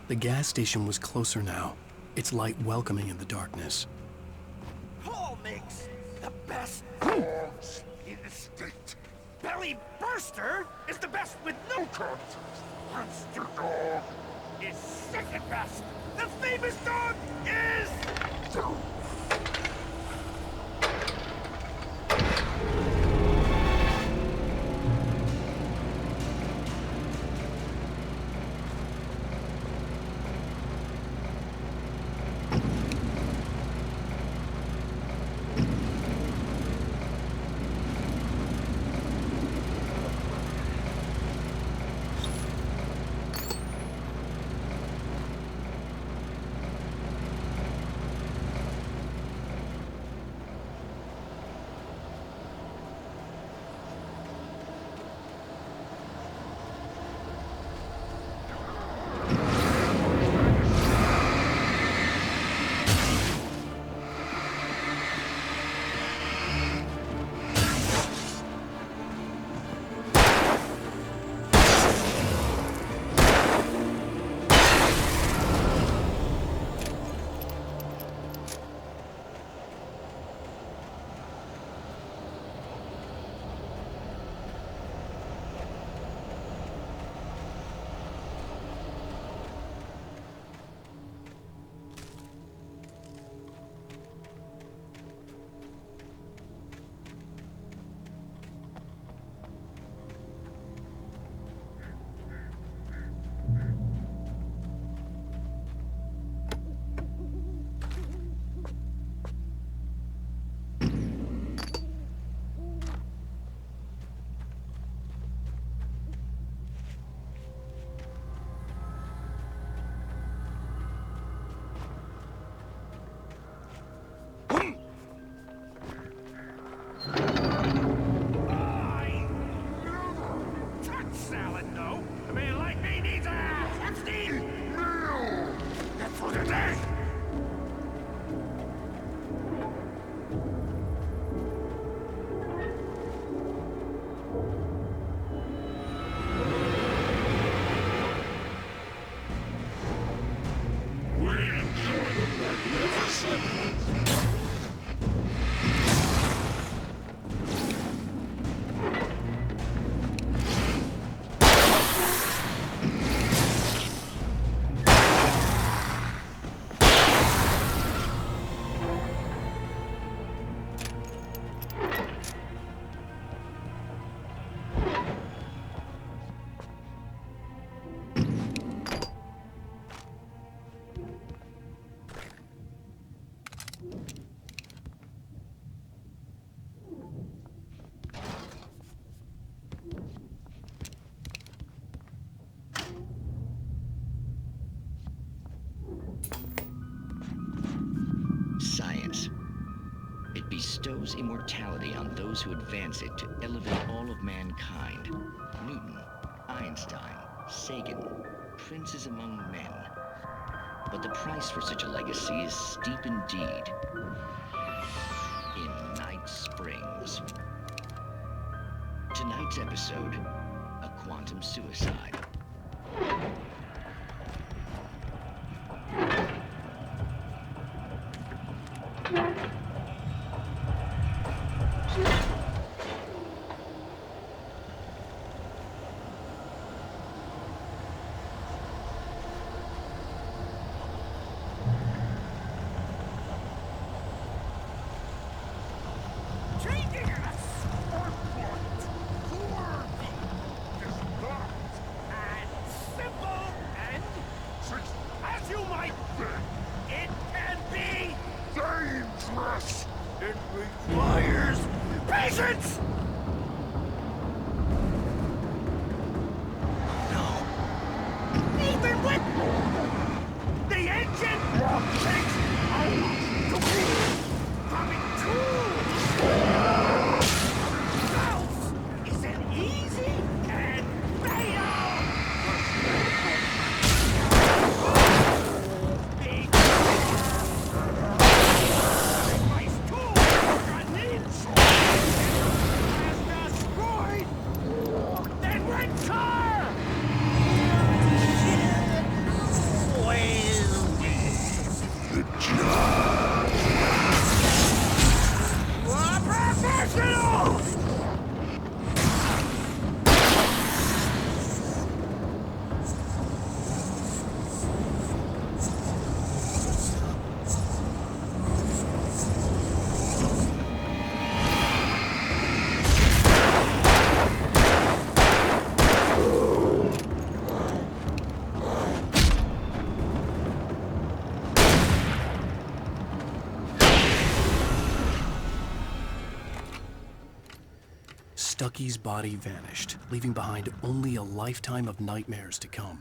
The gas station was closer now, its light welcoming in the darkness. Paul makes the best dogs in the state. Belly Burster is the best with no context. Monster Dog is second best. The famous dog is... Science. It bestows immortality on those who advance it to elevate all of mankind. Newton, Einstein, Sagan, princes among men. But the price for such a legacy is steep indeed. In Night Springs. Tonight's episode, a quantum suicide. It requires patience! No. Even with the engine takes hours to reach. Coming to. Mouse is an easy and fatal. Big. Stucky's body vanished, leaving behind only a lifetime of nightmares to come,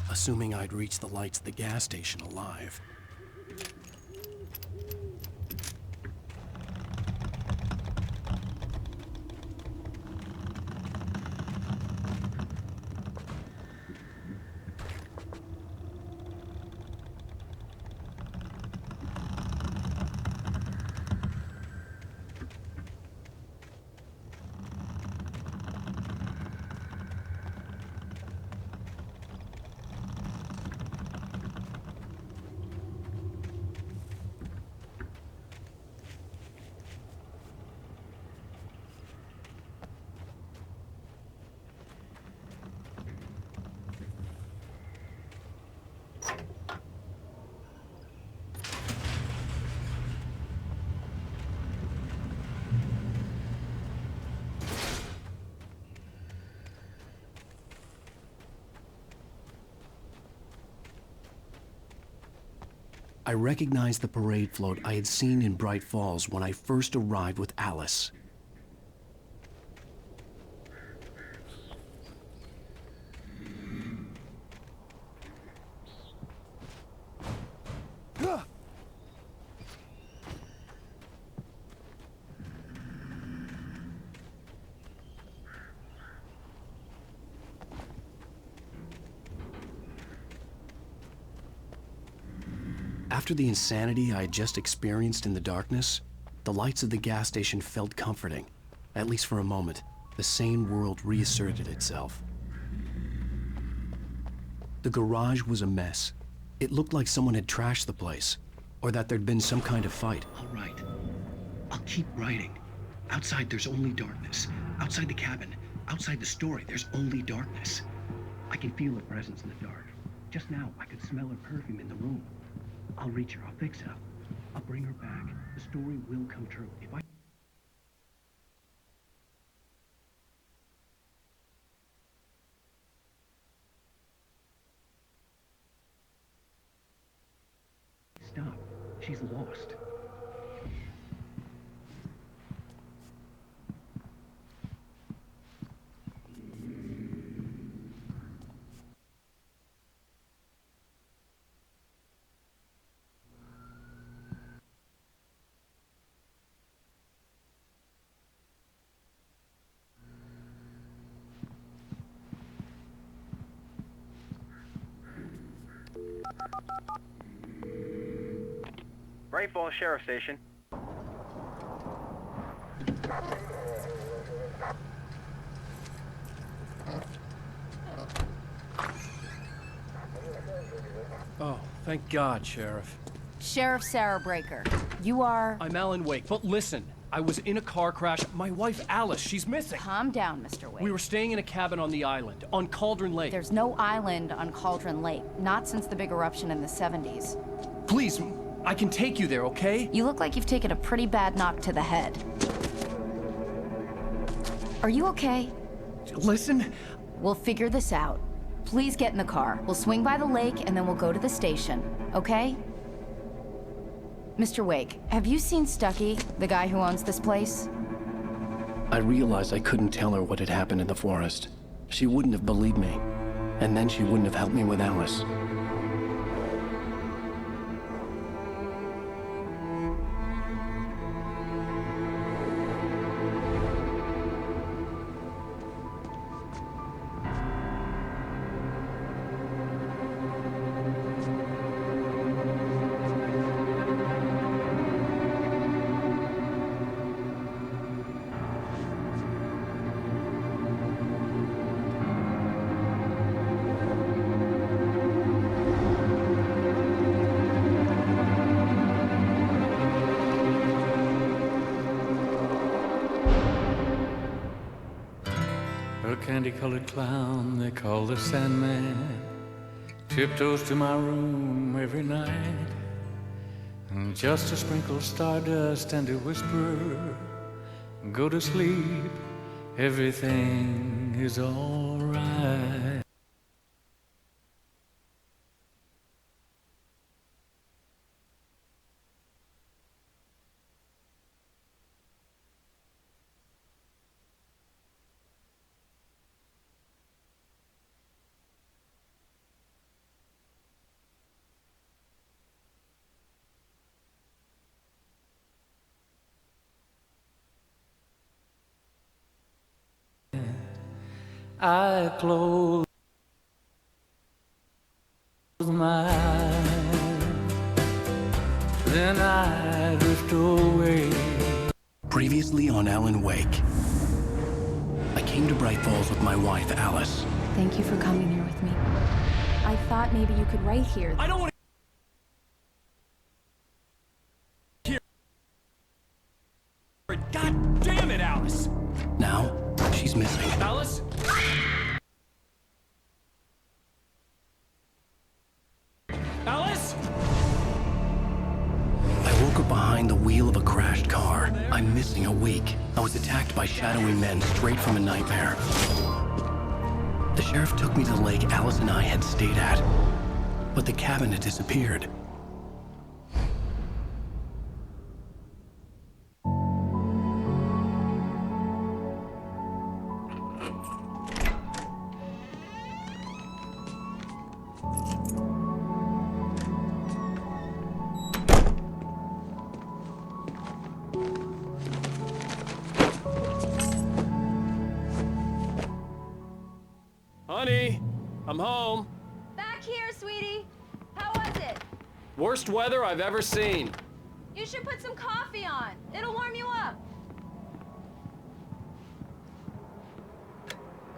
assuming I'd reach the lights at the gas station alive. I recognized the parade float I had seen in Bright Falls when I first arrived with Alice. After the insanity I had just experienced in the darkness, the lights of the gas station felt comforting. At least for a moment, the sane world reasserted itself. The garage was a mess. It looked like someone had trashed the place, or that there'd been some kind of fight. All right. I'll keep writing. Outside, there's only darkness. Outside the cabin, outside the story, there's only darkness. I can feel a presence in the dark. Just now, I could smell her perfume in the room. I'll reach her. I'll fix it up. I'll bring her back. The story will come true. If I... Stop. She's lost. Bright Falls Sheriff Station. Oh, thank God, Sheriff. Sheriff Sarah Breaker. You are... I'm Alan Wake, but listen, I was in a car crash. My wife, Alice, she's missing. Calm down, Mr. Wake. We were staying in a cabin on the island, on Cauldron Lake. There's no island on Cauldron Lake, not since the big eruption in the 70s. Please, I can take you there, okay? You look like you've taken a pretty bad knock to the head. Are you okay? Listen. We'll figure this out. Please get in the car. We'll swing by the lake and then we'll go to the station, okay? Mr. Wake, have you seen Stucky, the guy who owns this place? I realized I couldn't tell her what had happened in the forest. She wouldn't have believed me, and then she wouldn't have helped me with Alice. A candy-colored clown they call the Sandman tiptoes to my room every night, and just to sprinkle stardust and to whisper, go to sleep, everything is all right. I close my eyes, then I drift away. Previously on Alan Wake. I came to Bright Falls with my wife, Alice. Thank you for coming here with me. I thought maybe you could write here. I don't want to hear. God damn it, Alice! Now, she's missing. Alice? Alice? I woke up behind the wheel of a crashed car. I'm missing a week. I was attacked by shadowy men straight from a nightmare. The sheriff took me to the lake Alice and I had stayed at, but the cabin had disappeared. Honey, I'm home. Back here, sweetie. How was it? Worst weather I've ever seen. You should put some coffee on. It'll warm you up.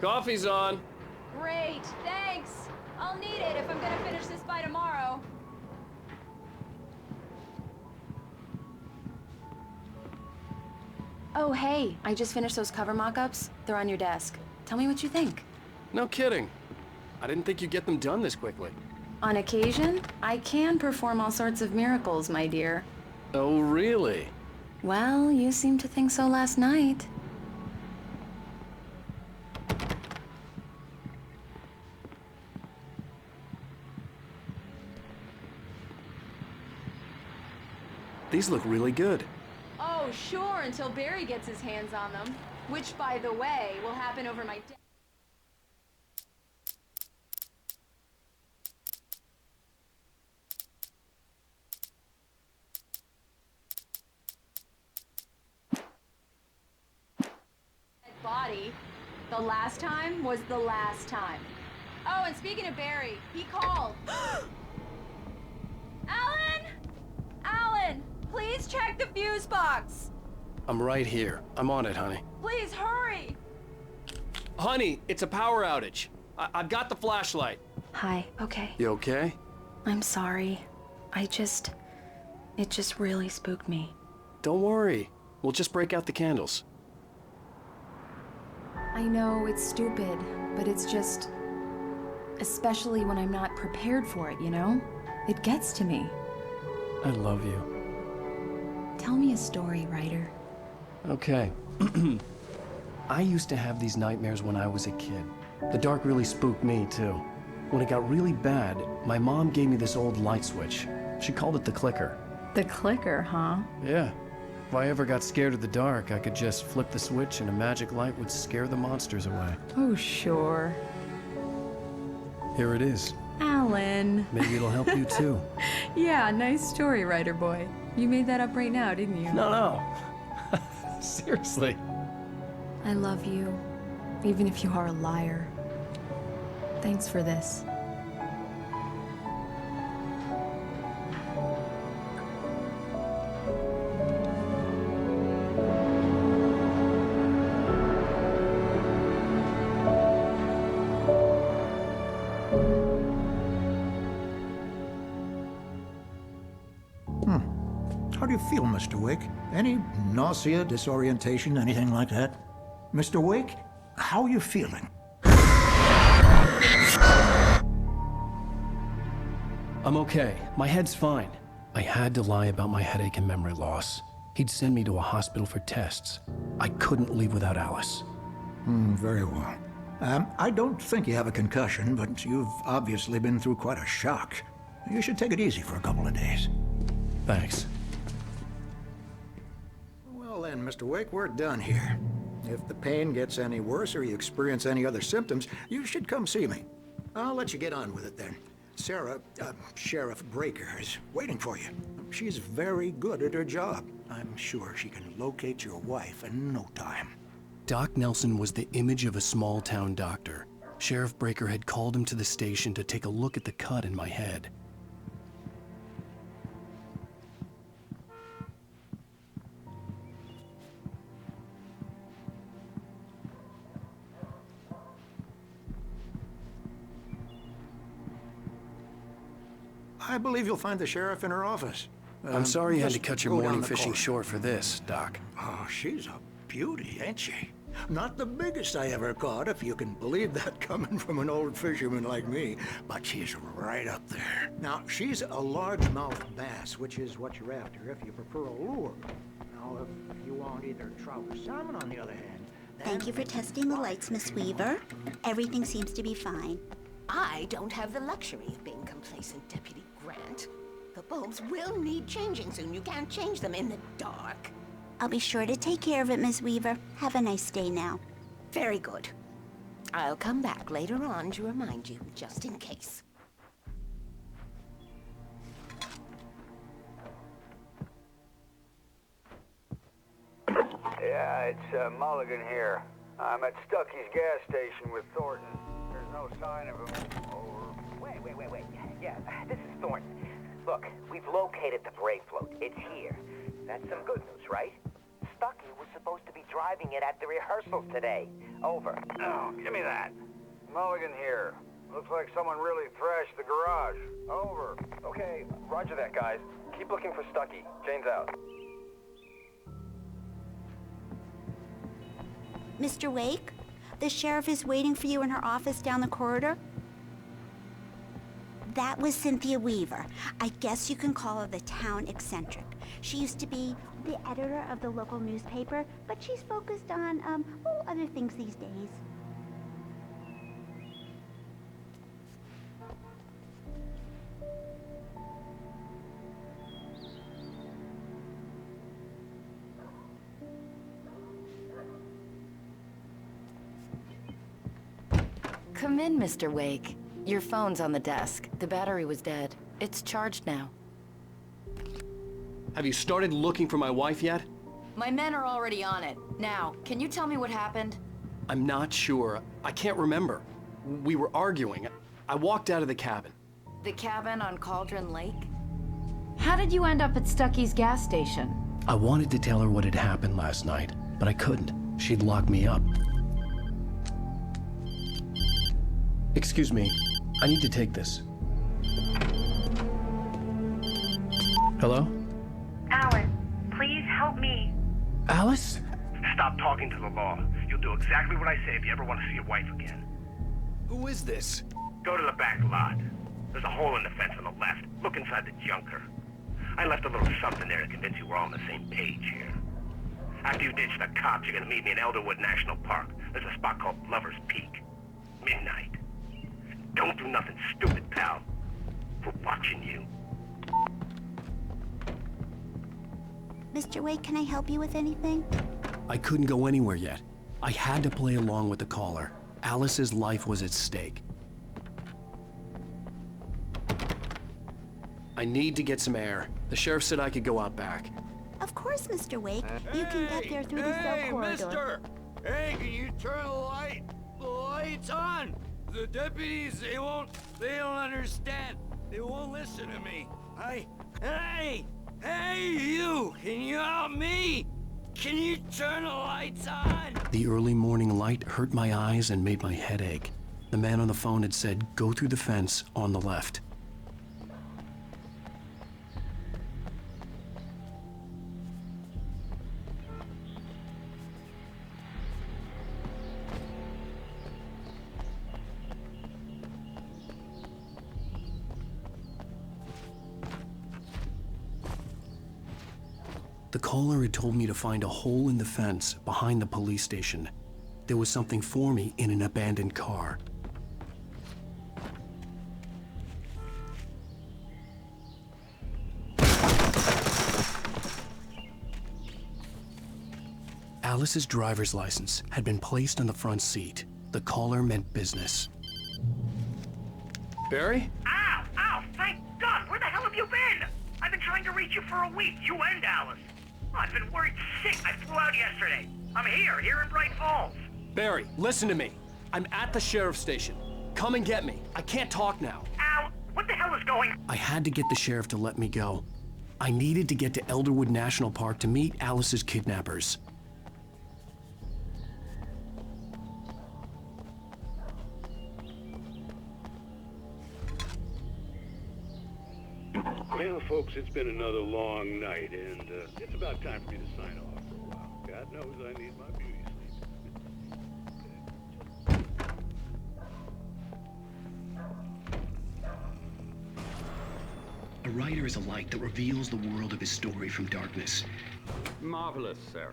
Coffee's on. Great, thanks. I'll need it if I'm gonna finish this by tomorrow. Oh, hey, I just finished those cover mock-ups. They're on your desk. Tell me what you think. No kidding. I didn't think you'd get them done this quickly. On occasion, I can perform all sorts of miracles, my dear. Oh, really? Well, you seemed to think so last night. These look really good. Oh, sure, until Barry gets his hands on them. Which, by the way, will happen over my dead body. The last time was the last time. Oh, and speaking of Barry, he called. Alan! Alan, please check the fuse box. I'm right here. I'm on it, honey. Please hurry. Honey, it's a power outage. I've got the flashlight. Hi, okay. You okay? I'm sorry. It just really spooked me. Don't worry. We'll just break out the candles. I know it's stupid, but it's just... especially when I'm not prepared for it, you know? It gets to me. I love you. Tell me a story, writer. Okay. I used to have these nightmares when I was a kid. The dark really spooked me, too. When it got really bad, my mom gave me this old light switch. She called it the clicker. The clicker, huh? Yeah. If I ever got scared of the dark, I could just flip the switch and a magic light would scare the monsters away. Oh, sure. Here it is. Alan. Maybe it'll help you, too. Yeah, nice story, writer boy. You made that up right now, didn't you? No. Seriously. I love you, even if you are a liar. Thanks for this. How do you feel, Mr. Wake? Any nausea, disorientation, anything like that? Mr. Wake, how are you feeling? I'm okay. My head's fine. I had to lie about my headache and memory loss. He'd send me to a hospital for tests. I couldn't leave without Alice. Very well. I don't think you have a concussion, but you've obviously been through quite a shock. You should take it easy for a couple of days. Thanks. Well then, Mr. Wake, we're done here. If the pain gets any worse or you experience any other symptoms, you should come see me. I'll let you get on with it then. Sarah, Sheriff Breaker, is waiting for you. She's very good at her job. I'm sure she can locate your wife in no time. Doc Nelson was the image of a small-town doctor. Sheriff Breaker had called him to the station to take a look at the cut in my head. I believe you'll find the sheriff in her office. I'm sorry you had to just cut your go down morning the fishing corridor. short for this, Doc. Oh, she's a beauty, ain't she? Not the biggest I ever caught, if you can believe that coming from an old fisherman like me, but she's right up there. Now, she's a largemouth bass, which is what you're after if you prefer a lure. Now, if you want either trout or salmon, on the other hand, then... Thank you for testing the lights, Miss Weaver. Everything seems to be fine. I don't have the luxury of being complacent, Deputy Grant. The bulbs will need changing soon. You can't change them in the dark. I'll be sure to take care of it, Miss Weaver. Have a nice day now. Very good. I'll come back later on to remind you, just in case. Yeah, it's Mulligan here. I'm at Stucky's gas station with Thornton. There's no sign of him. Over. Wait. Yeah, this is Thornton. Look, we've located the brake float. It's here. That's some good news, right? Stucky was supposed to be driving it at the rehearsals today. Over. Oh, give me that. Mulligan here. Looks like someone really thrashed the garage. Over. Okay, roger that, guys. Keep looking for Stucky. Jane's out. Mr. Wake, the sheriff is waiting for you in her office down the corridor. That was Cynthia Weaver. I guess you can call her the town eccentric. She used to be the editor of the local newspaper, but she's focused on, other things these days. Come in, Mr. Wake. Your phone's on the desk. The battery was dead. It's charged now. Have you started looking for my wife yet? My men are already on it. Now, can you tell me what happened? I'm not sure. I can't remember. We were arguing. I walked out of the cabin. The cabin on Cauldron Lake? How did you end up at Stucky's gas station? I wanted to tell her what had happened last night, but I couldn't. She'd locked me up. Excuse me. I need to take this. Hello? Alice, please help me. Alice? Stop talking to the law. You'll do exactly what I say if you ever want to see your wife again. Who is this? Go to the back lot. There's a hole in the fence on the left. Look inside the junker. I left a little something there to convince you we're all on the same page here. After you ditch the cops, you're gonna meet me in Elderwood National Park. There's a spot called Lover's Peak. Midnight. Don't do nothing stupid, pal. We're watching you. Mr. Wake, can I help you with anything? I couldn't go anywhere yet. I had to play along with the caller. Alice's life was at stake. I need to get some air. The sheriff said I could go out back. Of course, Mr. Wake. You can get there through the cell corridor. Mister! Hey, can you turn the lights on? The deputies, they don't understand. They won't listen to me. Hey, you! Can you help me? Can you turn the lights on? The early morning light hurt my eyes and made my head ache. The man on the phone had said, go through the fence on the left. The caller had told me to find a hole in the fence behind the police station. There was something for me in an abandoned car. Alice's driver's license had been placed on the front seat. The caller meant business. Barry? Ow! Thank God! Where the hell have you been? I've been trying to reach you for a week, you and Alice. I've been worried sick. I flew out yesterday. I'm here in Bright Falls. Barry, listen to me. I'm at the sheriff's station. Come and get me. I can't talk now. Al, what the hell is going on? I had to get the sheriff to let me go. I needed to get to Elderwood National Park to meet Alice's kidnappers. Well, folks, it's been another long night, and it's about time for me to sign off for a while. God knows I need my beauty sleep. A writer is a light that reveals the world of his story from darkness. Marvelous, Sarah.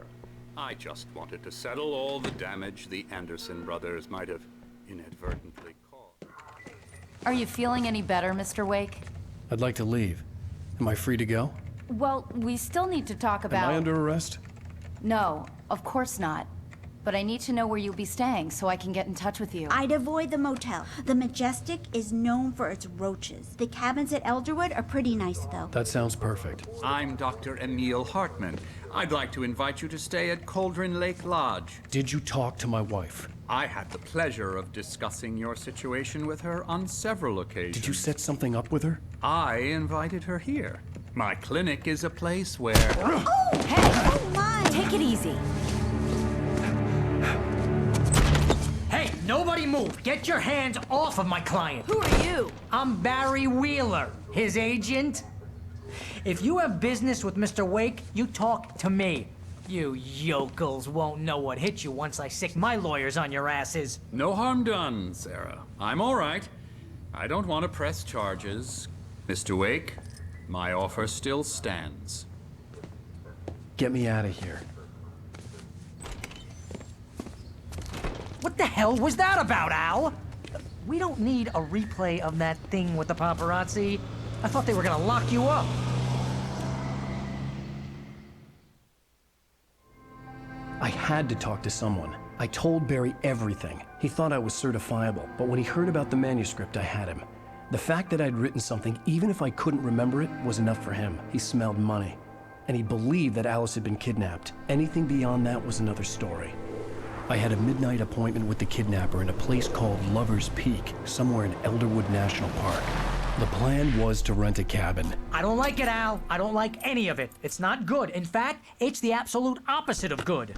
I just wanted to settle all the damage the Anderson brothers might have inadvertently caused. Are you feeling any better, Mr. Wake? I'd like to leave. Am I free to go? Well, we still need to talk about... Am I under arrest? No, of course not. But I need to know where you'll be staying so I can get in touch with you. I'd avoid the motel. The Majestic is known for its roaches. The cabins at Elderwood are pretty nice, though. That sounds perfect. I'm Dr. Emil Hartman. I'd like to invite you to stay at Cauldron Lake Lodge. Did you talk to my wife? I had the pleasure of discussing your situation with her on several occasions. Did you set something up with her? I invited her here. My clinic is a place where... Oh! Hey! Oh, my! Take it easy. Hey, nobody move! Get your hands off of my client! Who are you? I'm Barry Wheeler, his agent. If you have business with Mr. Wake, you talk to me. You yokels won't know what hit you once I sick my lawyers on your asses. No harm done, Sarah. I'm all right. I don't want to press charges. Mr. Wake, my offer still stands. Get me out of here. What the hell was that about, Al? We don't need a replay of that thing with the paparazzi. I thought they were gonna lock you up. I had to talk to someone. I told Barry everything. He thought I was certifiable, but when he heard about the manuscript, I had him. The fact that I'd written something, even if I couldn't remember it, was enough for him. He smelled money. And he believed that Alice had been kidnapped. Anything beyond that was another story. I had a midnight appointment with the kidnapper in a place called Lover's Peak, somewhere in Elderwood National Park. The plan was to rent a cabin. I don't like it, Al. I don't like any of it. It's not good. In fact, it's the absolute opposite of good.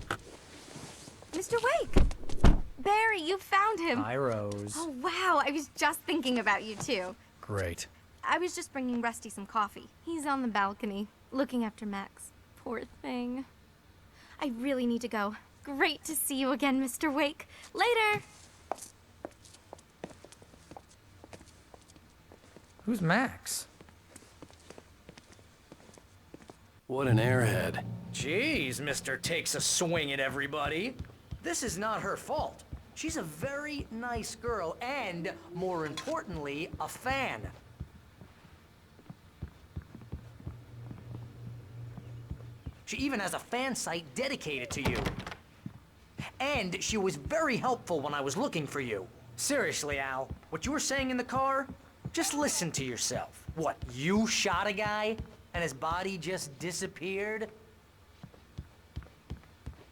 Mr. Wake! Barry, you found him. Hi, Rose. Oh, wow. I was just thinking about you, too. Great. I was just bringing Rusty some coffee. He's on the balcony, looking after Max. Poor thing. I really need to go. Great to see you again, Mr. Wake. Later! Who's Max? What an airhead. Jeez, Mr. Takes a swing at everybody. This is not her fault. She's a very nice girl and, more importantly, a fan. She even has a fan site dedicated to you. And she was very helpful when I was looking for you. Seriously, Al, what you were saying in the car, just listen to yourself. What, you shot a guy and his body just disappeared?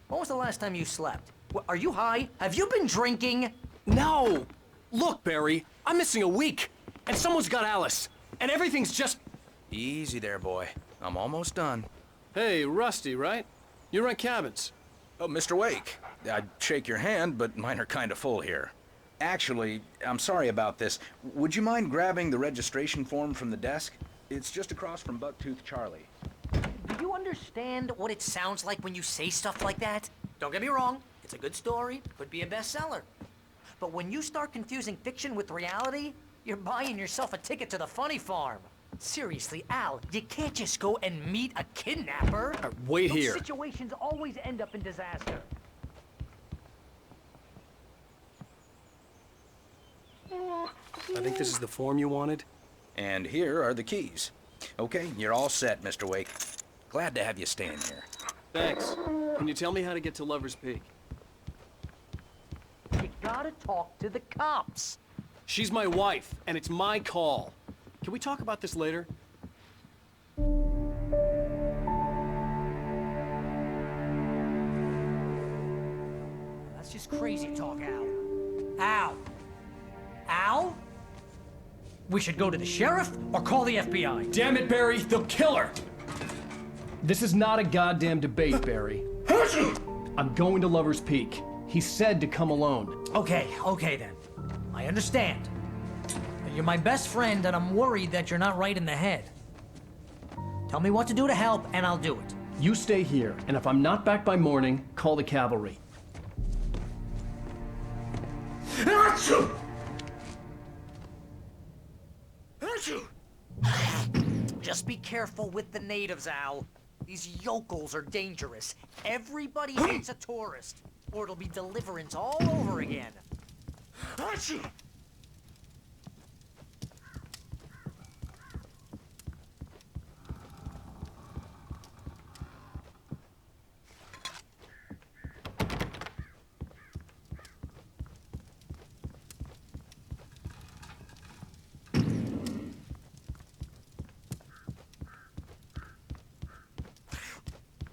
When was the last time you slept? What, are you high? Have you been drinking? No! Look, Barry, I'm missing a week. And someone's got Alice. And everything's just... Easy there, boy. I'm almost done. Hey, Rusty, right? You rent cabins. Oh, Mr. Wake. I'd shake your hand, but mine are kind of full here. Actually, I'm sorry about this. Would you mind grabbing the registration form from the desk? It's just across from Bucktooth Charlie. Do you understand what it sounds like when you say stuff like that? Don't get me wrong, it's a good story, could be a bestseller. But when you start confusing fiction with reality, you're buying yourself a ticket to the funny farm. Seriously, Al, you can't just go and meet a kidnapper. Wait here. Those situations always end up in disaster. I think this is the form you wanted. And here are the keys. Okay, you're all set, Mr. Wake. Glad to have you staying here. Thanks. Can you tell me how to get to Lover's Peak? You gotta talk to the cops. She's my wife, and it's my call. Can we talk about this later? That's just crazy talk, Al. Al? Al? We should go to the sheriff or call the FBI? Damn it, Barry, they'll kill her! This is not a goddamn debate, Barry. I'm going to Lover's Peak. He said to come alone. Okay then. I understand. You're my best friend, and I'm worried that you're not right in the head. Tell me what to do to help, and I'll do it. You stay here, and if I'm not back by morning, call the cavalry. Achoo! Achoo! Just be careful with the natives, Al. These yokels are dangerous. Everybody hates a tourist, or it'll be Deliverance all over again. Achoo!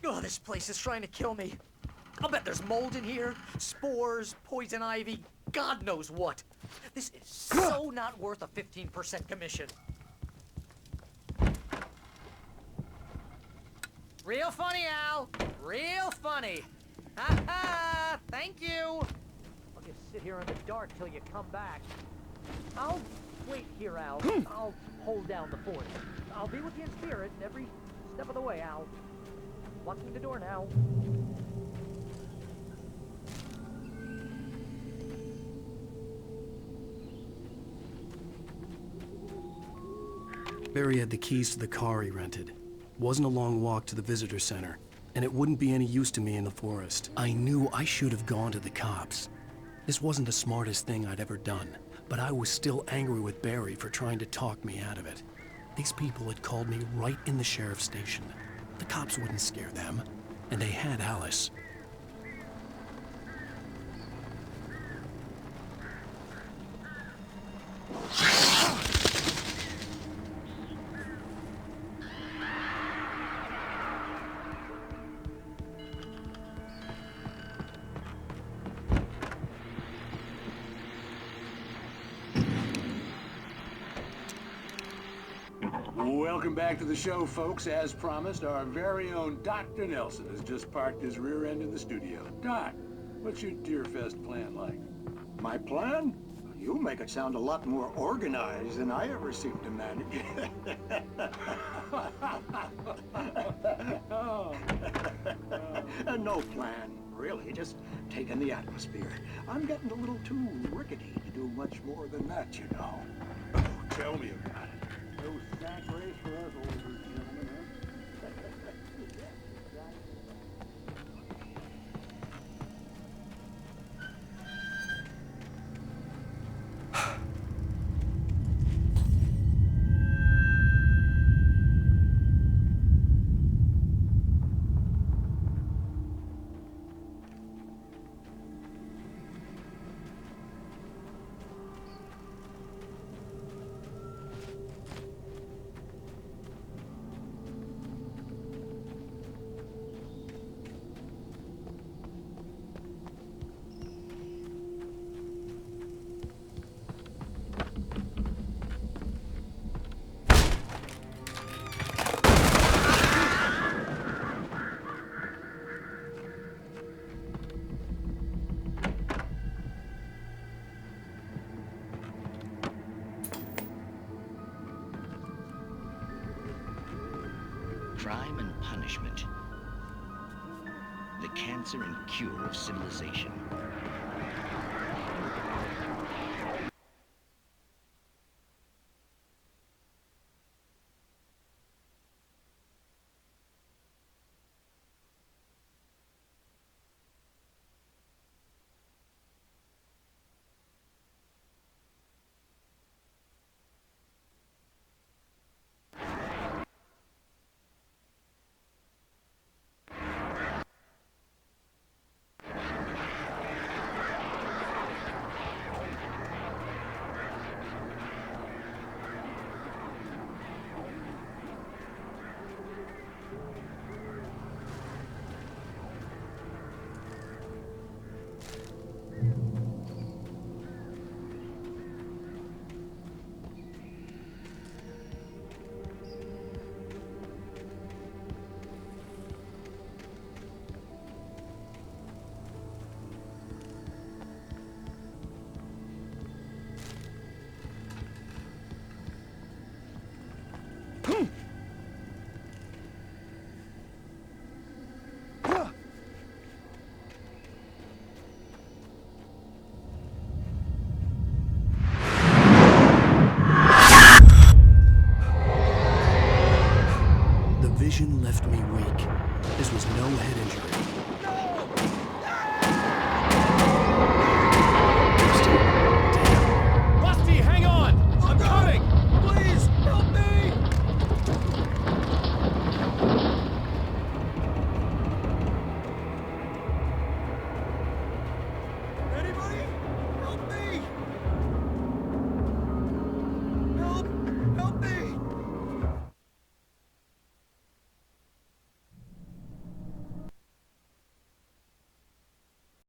Oh, this place is trying to kill me. I'll bet there's mold in here, spores, poison ivy, God knows what. This is so not worth a 15% commission. Real funny, Al. Real funny. Ha ha! Thank you. I'll just sit here in the dark till you come back. I'll wait here, Al. I'll hold down the fort. I'll be with you in spirit every step of the way, Al. Locking the door now. Barry had the keys to the car he rented. Wasn't a long walk to the visitor center, and it wouldn't be any use to me in the forest. I knew I should have gone to the cops. This wasn't the smartest thing I'd ever done, but I was still angry with Barry for trying to talk me out of it. These people had called me right in the sheriff's station. The cops wouldn't scare them, and they had Alice. Welcome back to the show, folks. As promised, our very own Dr. Nelson has just parked his rear end in the studio. Doc, what's your Deerfest plan like? My plan? You make it sound a lot more organized than I ever seem to manage. No plan, really. Just taking the atmosphere. I'm getting a little too rickety to do much more than that, you know. Oh, tell me about it. No sack race for us older gentlemen, huh? Crime and punishment. The cancer and cure of civilization. This was no head injury.